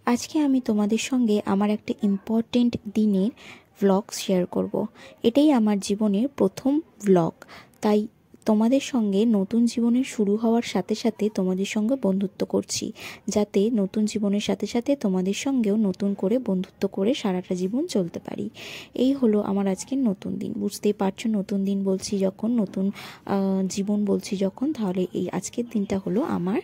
আজকে আমি তোমাদের সঙ্গে আমার একটা ইম্পর্টেন্ট দিনের ভ্লগ শেয়ার করব। এটাই আমার জীবনের প্রথম ভ্লগ, তাই তোমাদের সঙ্গে নতুন জীবনের শুরু হওয়ার সাথে সাথে তোমাদের সঙ্গে বন্ধুত্ব করছি, যাতে নতুন জীবনের সাথে সাথে তোমাদের সঙ্গেও নতুন করে বন্ধুত্ব করে সারাটা জীবন চলতে পারি। এই হলো আমার আজকের নতুন দিন। বুঝতেই পারছো, নতুন দিন বলছি যখন, নতুন জীবন বলছি যখন, তাহলে এই আজকের দিনটা হলো আমার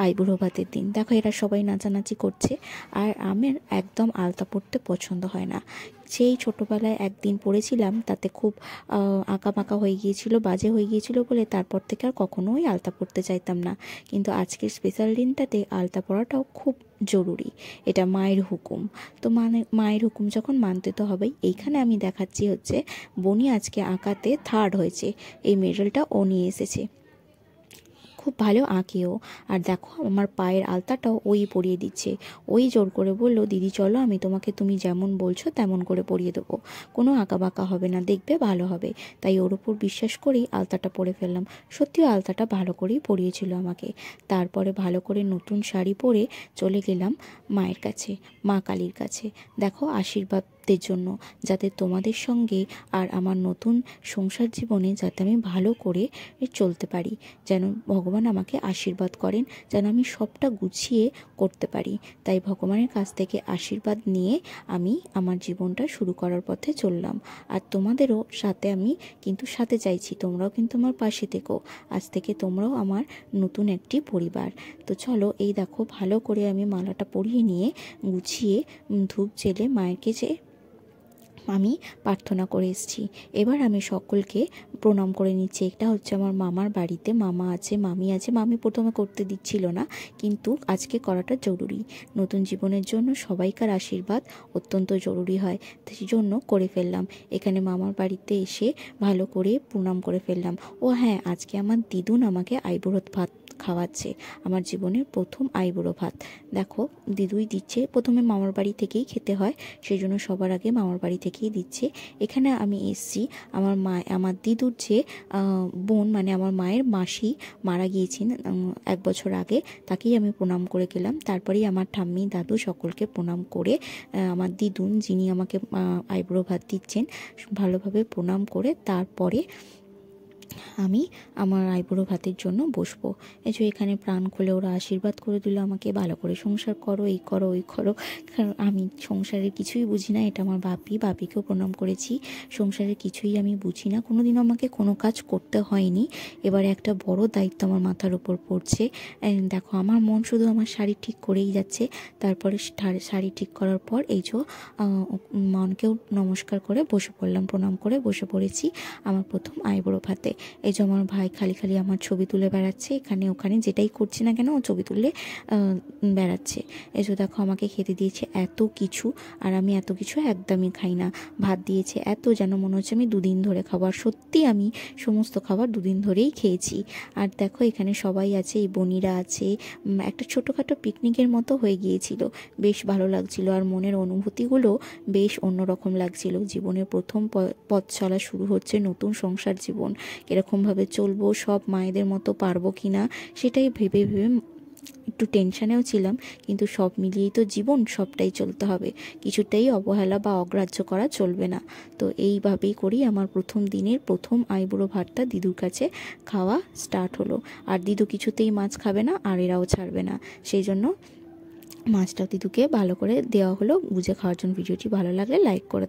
আইবুড়ো ভাতের দিন। দেখো এরা সবাই নাচানাচি করছে, আর আমার একদম আলতা পরতে পছন্দ হয় না। সেই ছোটোবেলায় একদিন পড়েছিলাম, তাতে খুব আঁকা বাঁকা হয়ে গিয়েছিল, বাজে হয়ে গিয়েছিল বলে তারপর থেকে আর কখনোই আলতা পরতে চাইতাম না। কিন্তু আজকের স্পেশাল দিনটাতে আলতা পরাটাও খুব জরুরি, এটা মায়ের হুকুম। তো মায়ের হুকুম যখন মানতে তো হবেই। এইখানে আমি দেখাচ্ছি হচ্ছে বনি আজকে আঁকাতে থার্ড হয়েছে, এই মেডেলটা ও নিয়ে এসেছে। খুব ভালো আঁকেও। আর দেখো আমার পায়ের আলতাটাও ওই পরিয়ে দিচ্ছে। ওই জোর করে বলল, দিদি চলো আমি তোমাকে তুমি যেমন বলছো তেমন করে পরিয়ে দেবো, কোনো আঁকা বাঁকা হবে না, দেখবে ভালো হবে। তাই ওর উপর বিশ্বাস করেই আলতাটা পরে ফেললাম। সত্যিও আলতাটা ভালো করেই পরিয়েছিল আমাকে। তারপরে ভালো করে নতুন শাড়ি পরে চলে গেলাম মায়ের কাছে, মা কালীর কাছে। দেখো আশীর্বাদের জন্য, যাতে তোমাদের সঙ্গে আর আমার নতুন সংসার জীবনে যাতে আমি ভালো করে চলতে পারি, যেন ভগবান আমাকে আশীর্বাদ করেন, যেন আমি সবটা গুছিয়ে করতে পারি। তাই ভগবানের কাছ থেকে আশীর্বাদ নিয়ে আমি আমার জীবনটা শুরু করার পথে চললাম। আর তোমাদেরও সাথে আমি কিন্তু সাথে চাইছি, তোমরাও কিন্তু আমার পাশে থেকো। আজ থেকে তোমরাও আমার নতুন একটি পরিবার। তো চলো, এই দেখো ভালো করে আমি মালাটা পরিয়ে নিয়ে গুছিয়ে ধূপ জেলে মায়ের কাছে আমি প্রার্থনা করে এসেছি। এবার আমি সকলকে প্রণাম করে নিচ্ছি। এটা হচ্ছে আমার মামার বাড়িতে, মামা আছে, মামি আছে। মামি প্রথমে করতে দিচ্ছিল না, কিন্তু আজকে করাটা জরুরি। নতুন জীবনের জন্য সবাইকার আশীর্বাদ অত্যন্ত জরুরি হয়, সেই জন্য করে ফেললাম। এখানে মামার বাড়িতে এসে ভালো করে প্রণাম করে ফেললাম। ও হ্যাঁ, আজকে আমার দিদুন আমাকে আইবুড়ো ভাত খাওয়াচ্ছে, আমার জীবনের প্রথম আইবুড়ো ভাত। দেখো দিদুই দিচ্ছে, প্রথমে মামার বাড়ি থেকেই খেতে হয়, সেই জন্য সবার আগে মামার বাড়ি থেকেই দিচ্ছে। এখানে আমি এসছি, আমার দিদুর যে বোন, মানে আমার মায়ের মাসি মারা গিয়েছেন 1 বছর আগে, তাকেই আমি প্রণাম করে গেলাম। তারপরেই আমার ঠাম্মি, দাদু সকলকে প্রণাম করে আমার দিদুন, যিনি আমাকে আইবুড়ো ভাত দিচ্ছেন, ভালোভাবে প্রণাম করে তারপরে আমি আমার আইবুড়ো ভাতের জন্য বসবো। এই যে এখানে প্রাণ খুলে ওরা আশীর্বাদ করে দিল আমাকে, ভালো করে সংসার করো, এই করো ওই করো। কারণ আমি সংসারের কিছুই বুঝি না। এটা আমার বাপিকেও প্রণাম করেছি। সংসারের কিছুই আমি বুঝি না, কোনোদিনও আমাকে কোনো কাজ করতে হয়নি। এবারে একটা বড় দায়িত্ব আমার মাথার উপর পড়ছে। দেখো আমার মন শুধু আমার শাড়ি ঠিক করেই যাচ্ছে। তারপরে শাড়ি ঠিক করার পর এই যে মনকেও নমস্কার করে বসে পড়লাম, প্রণাম করে বসে পড়েছি আমার প্রথম আইবুড়ো ভাতে। এই যে আমার ভাই খালি খালি আমার ছবি তুলে বেড়াচ্ছে, এখানে ওখানে যেটাই করছি না কেন ও ছবি তুলে বেড়াচ্ছে। এই যে দেখো আমাকে খেতে দিয়েছে এত কিছু, আর আমি এত কিছু একদমই খাই না। ভাত দিয়েছে এত, যেন মনে হচ্ছে আমি 2 দিন ধরে খাবো। আর সত্যি আমি সমস্ত খাবার 2 দিন ধরেই খেয়েছি। আর দেখো এখানে সবাই আছে, এই বনিরা আছে। একটা ছোটোখাটো পিকনিকের মতো হয়ে গিয়েছিল, বেশ ভালো লাগছিল। আর মনের অনুভূতিগুলো বেশ অন্যরকম লাগছিল। জীবনের প্রথম পথ চলা শুরু হচ্ছে, নতুন সংসার জীবন। এরকমভাবে চলবো, সব মায়েদের মতো পারবো কি না সেটাই ভেবে ভেবে একটু টেনশানেও ছিলাম। কিন্তু সব মিলিয়েই তো জীবন, সবটাই চলতে হবে, কিছুটাই অবহেলা বা অগ্রাহ্য করা চলবে না। তো এইভাবেই করি আমার প্রথম দিনের প্রথম আইবুড়ো ভাতটা দিদুর কাছে খাওয়া স্টার্ট হলো। আর দিদু কিছুতেই মাছ খাবে না, আর এরাও ছাড়বে না, সেই জন্য মাছটাও দিদুকে ভালো করে দেওয়া হলো বুঝে খাওয়ার জন্য। ভিডিওটি ভালো লাগলে লাইক করে